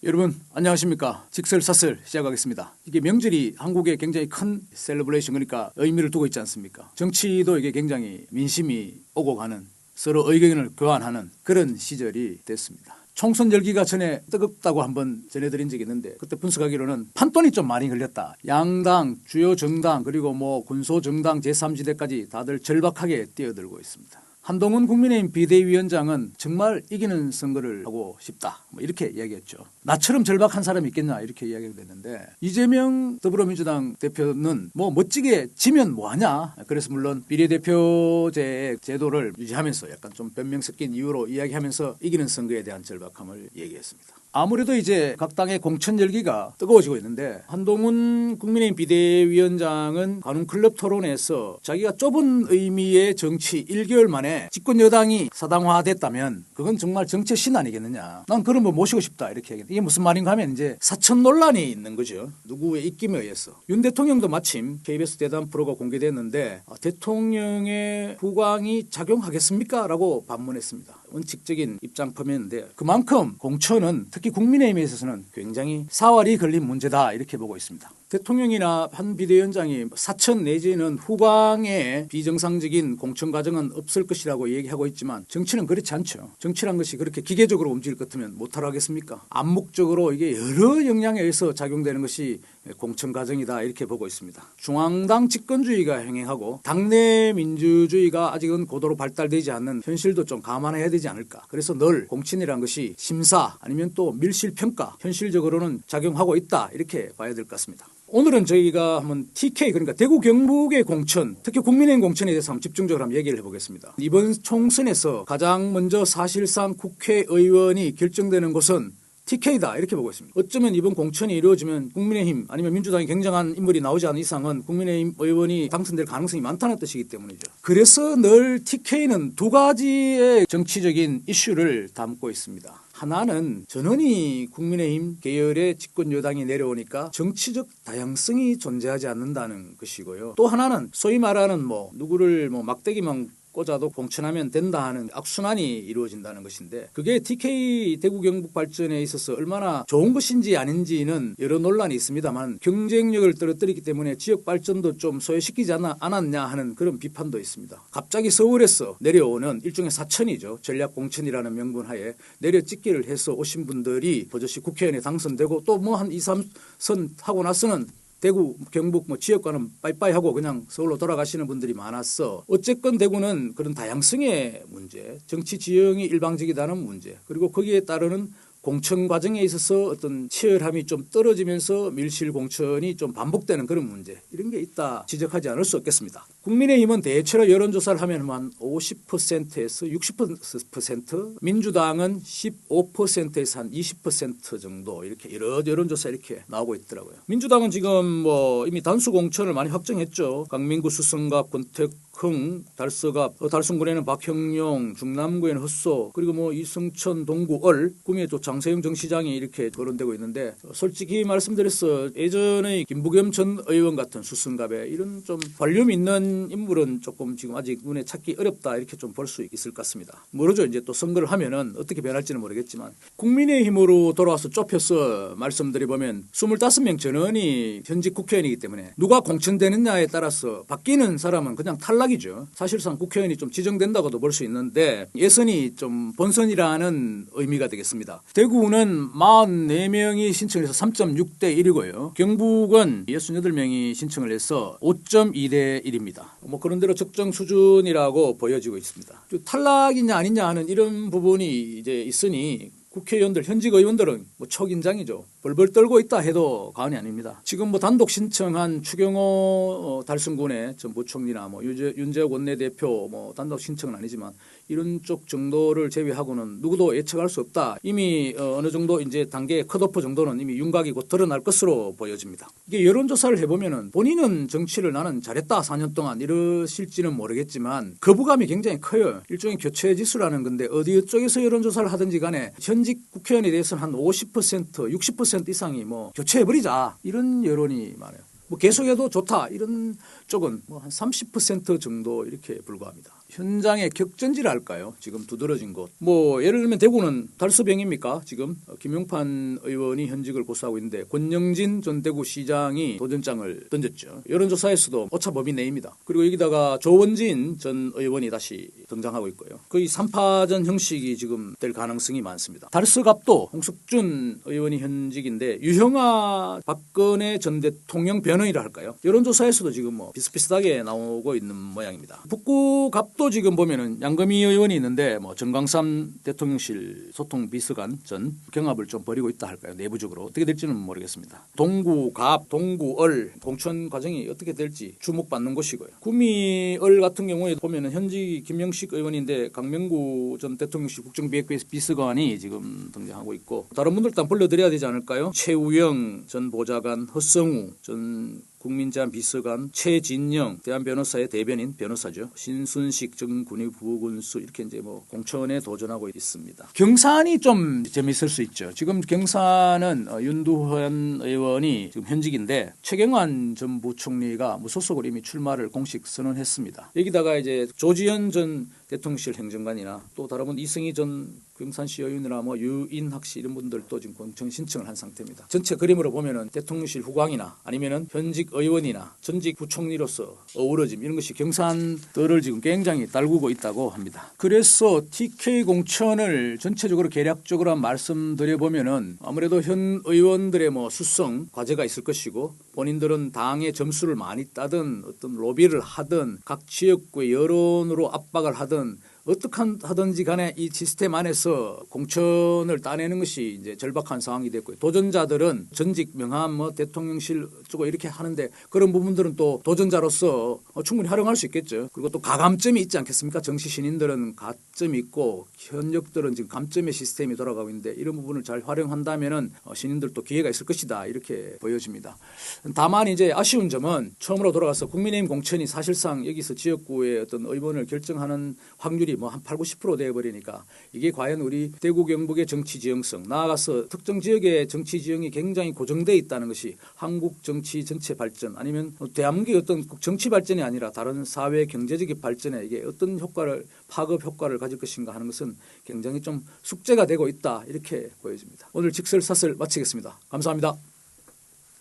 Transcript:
여러분 안녕하십니까. 직설사설 시작하겠습니다. 이게 명절이 한국에 굉장히 큰 셀러브레이션, 그러니까 의미를 두고 있지 않습니까. 정치도 이게 굉장히 민심이 오고 가는, 서로 의견을 교환하는 그런 시절이 됐습니다. 총선 열기가 전에 뜨겁다고 한번 전해드린 적이 있는데, 그때 분석하기로는 판돈이 좀 많이 걸렸다. 양당, 주요 정당, 그리고 군소정당 제3지대까지 다들 절박하게 뛰어들고 있습니다. 한동훈 국민의힘 비대위원장은 정말 이기는 선거를 하고 싶다, 이렇게 이야기했죠. 나처럼 절박한 사람이 있겠냐, 이렇게 이야기가 됐는데, 이재명 더불어민주당 대표는 멋지게 지면 뭐하냐, 그래서 물론 비례대표제 제도를 유지하면서 약간 좀 변명 섞인 이유로 이야기하면서 이기는 선거에 대한 절박함을 얘기했습니다. 아무래도 이제 각 당의 공천 열기가 뜨거워지고 있는데, 한동훈 국민의힘 비대위원장은 가눔클럽 토론에서 자기가 좁은 의미의 정치 1개월 만에 집권 여당이 사당화됐다면 그건 정말 정치의 신 아니겠느냐. 난 그런 분 모시고 싶다, 이렇게 얘기했는데, 이게 무슨 말인가 하면 이제 사천 논란이 있는 거죠. 누구의 입김에 의해서. 윤 대통령도 마침 KBS 대담 프로가 공개됐는데, 대통령의 후광이 작용하겠습니까? 라고 반문했습니다. 원칙적인 입장표명인데, 그만큼 공천은 특히 국민의힘에 있어서는 굉장히 사활이 걸린 문제다, 이렇게 보고 있습니다. 대통령이나 한 비대위원장이 사천 내지는 후광의 비정상적인 공천 과정은 없을 것이라고 얘기하고 있지만, 정치는 그렇지 않죠. 정치란 것이 그렇게 기계적으로 움직일 것 같으면 못하러 하겠습니까? 암묵적으로 이게 여러 영향에 의해서 작용되는 것이 공천 과정이다, 이렇게 보고 있습니다. 중앙당 집권주의가 횡행하고 당내 민주주의가 아직은 고도로 발달되지 않는 현실도 좀 감안해야 되지 않을까. 그래서 늘 공천이라는 것이 심사 아니면 또 밀실평가, 현실적으로는 작용하고 있다, 이렇게 봐야 될 것 같습니다. 오늘은 저희가 한번 TK, 그러니까 대구 경북의 공천, 특히 국민의힘 공천에 대해서 한번 집중적으로 한번 얘기를 해보겠습니다. 이번 총선에서 가장 먼저 사실상 국회의원이 결정되는 곳은 TK다, 이렇게 보고 있습니다. 어쩌면 이번 공천이 이루어지면 국민의힘 아니면 민주당이 굉장한 인물이 나오지 않은 이상은 국민의힘 의원이 당선될 가능성이 많다는 뜻이기 때문이죠. 그래서 늘 TK는 두 가지의 정치적인 이슈를 담고 있습니다. 하나는 전원이 국민의힘 계열의 집권 여당이 내려오니까 정치적 다양성이 존재하지 않는다는 것이고요. 또 하나는 소위 말하는 누구를 막대기만 꽂아도 공천하면 된다 하는 악순환이 이루어진다는 것인데, 그게 TK 대구 경북 발전에 있어서 얼마나 좋은 것인지 아닌지는 여러 논란이 있습니다만, 경쟁력을 떨어뜨리기 때문에 지역 발전도 좀 소외시키지 않았냐 하는 그런 비판도 있습니다. 갑자기 서울에서 내려오는 일종의 사천이죠. 전략공천이라는 명분 하에 내려찍기를 해서 오신 분들이 버젓이 국회의원에 당선되고 또 한 2, 3선 하고 나서는 대구, 경북 지역과는 빠이빠이 하고 그냥 서울로 돌아가시는 분들이 많았어. 어쨌건 대구는 그런 다양성의 문제, 정치 지형이 일방적이다는 문제, 그리고 거기에 따르는 공천 과정에 있어서 어떤 치열함이 좀 떨어지면서 밀실 공천이 좀 반복되는 그런 문제, 이런 게 있다 지적하지 않을 수 없겠습니다. 국민의힘은 대체로 여론조사를 하면 한 50%에서 60%, 민주당은 15%에서 한 20% 정도, 이렇게 여러 여론조사 이렇게 나오고 있더라고요. 민주당은 지금 이미 단수 공천을 많이 확정했죠. 강민구 수성갑, 권택흥, 달서갑, 달순군에는 박형용, 중남구에는 헛소, 그리고 이승천, 동구, 구미에 또 장세영 정 시장이 이렇게 거론되고 있는데, 솔직히 말씀드려서 예전의 김부겸 전 의원 같은 수성갑에 이런 좀 발륨 있는 인물은 조금 지금 아직 눈에 찾기 어렵다, 이렇게 좀 볼 수 있을 것 같습니다. 모르죠. 이제 또 선거를 하면은 어떻게 변할지는 모르겠지만, 국민의힘으로 돌아와서 좁혀서 말씀드려보면 25명 전원이 현직 국회의원이기 때문에 누가 공천되느냐에 따라서 바뀌는 사람은 그냥 탈락이죠. 사실상 국회의원이 좀 지정된다고도 볼 수 있는데, 예선이 좀 본선이라는 의미가 되겠습니다. 대구는 44명이 신청해서 3.6대 1이고요. 경북은 68명이 신청을 해서 5.2대 1입니다. 그런 대로 적정 수준이라고 보여지고 있습니다. 탈락이냐 아니냐 하는 이런 부분이 이제 있으니 국회의원들, 현직 의원들은 초긴장이죠. 벌벌 떨고 있다 해도 과언이 아닙니다. 지금 단독 신청한 추경호 달순군의 전 부총리나 윤재욱 원내대표 단독 신청은 아니지만 이런 쪽 정도를 제외하고는 누구도 예측할 수 없다. 이미 어느 정도 이제 단계의 컷오프 정도는 이미 윤곽이 곧 드러날 것으로 보여집니다. 이게 여론조사를 해보면은 본인은 정치를 나는 잘했다 4년 동안 이러실지는 모르겠지만 거부감이 굉장히 커요. 일종의 교체 지수라는 건데, 어디 쪽에서 여론조사를 하든지 간에 현직 국회의원에 대해서는 한 50%, 60% 이상이 교체해버리자, 이런 여론이 많아요. 계속해도 좋다, 이런 쪽은 한 30% 정도 이렇게 불과합니다. 현장의 격전지라 할까요? 지금 두드러진 곳. 뭐 예를 들면 대구는 달서병입니까? 지금 김용판 의원이 현직을 고수하고 있는데 권영진 전 대구시장이 도전장을 던졌죠. 여론조사에서도 오차 범위 내입니다. 그리고 여기다가 조원진 전 의원이 다시 등장하고 있고요. 거의 3파전 형식이 지금 될 가능성이 많습니다. 달서갑도 홍석준 의원이 현직인데 유형아 박근혜 전 대통령 변호인이라 할까요? 여론조사에서도 지금 뭐 비슷비슷하게 나오고 있는 모양입니다. 북구갑도 지금 보면은 양금희 의원이 있는데 뭐 정광삼 대통령실 소통 비서관 전 경합을 좀 벌이고 있다 할까요? 내부적으로 어떻게 될지는 모르겠습니다. 동구갑, 동구을 공천 과정이 어떻게 될지 주목받는 곳이고요. 구미을 같은 경우에 보면은 현직 김영식 의원인데 강명구 전 대통령실 국정기획비서관이 지금 등장하고 있고 다른 분들도 한 불러드려야 되지 않을까요? 최우영 전 보좌관, 허성우 전 국민제안 비서관, 최진영 대한변호사의 대변인 변호사죠. 신순식 전 군의부군수 이렇게 이제 뭐 공천에 도전하고 있습니다. 경산이 좀 재미있을 수 있죠. 지금 경산은 윤두현 의원이 지금 현직인데 최경환 전 부총리가 무소속으로 이미 출마를 공식 선언했습니다. 여기다가 이제 조지현 전 대통령실 행정관이나 또 다른 분 이승희 전 경산시 의원이나 뭐 유인학 씨 이런 분들도 지금 공천 신청을 한 상태입니다. 전체 그림으로 보면은 대통령실 후광이나 아니면은 현직 의원이나 전직 부총리로서 어우러짐 이런 것이 경산들을 지금 굉장히 달구고 있다고 합니다. 그래서 TK 공천을 전체적으로 계략적으로 말씀드려 보면은 아무래도 현 의원들의 뭐 수성 과제가 있을 것이고 본인들은 당의 점수를 많이 따든 어떤 로비를 하든 각 지역구의 여론으로 압박을 하든 어떻게 하든지 간에 이 시스템 안에서 공천을 따내는 것이 이제 절박한 상황이 됐고요. 도전자들은 전직 명함 뭐 대통령실 쪽으로 이렇게 하는데 그런 부분들은 또 도전자로서 충분히 활용할 수 있겠죠. 그리고 또 가감점이 있지 않겠습니까? 정치 신인들은 가점이 있고 현역들은 지금 감점의 시스템이 돌아가고 있는데 이런 부분을 잘 활용한다면은 신인들도 기회가 있을 것이다 이렇게 보여집니다. 다만 이제 아쉬운 점은 처음으로 돌아가서 국민의힘 공천이 사실상 여기서 지역구의 어떤 의원을 결정하는 확률이 뭐 한 80~90% 되어버리니까 이게 과연 우리 대구 경북의 정치 지형성 나아가서 특정 지역의 정치 지형이 굉장히 고정되어 있다는 것이 한국 정치 전체 발전 아니면 대한민국의 어떤 정치 발전이 아니라 다른 사회 경제적인 발전에 이게 어떤 효과를 파급 효과를 가질 것인가 하는 것은 굉장히 좀 숙제가 되고 있다 이렇게 보여집니다. 오늘 직설사설 마치겠습니다. 감사합니다.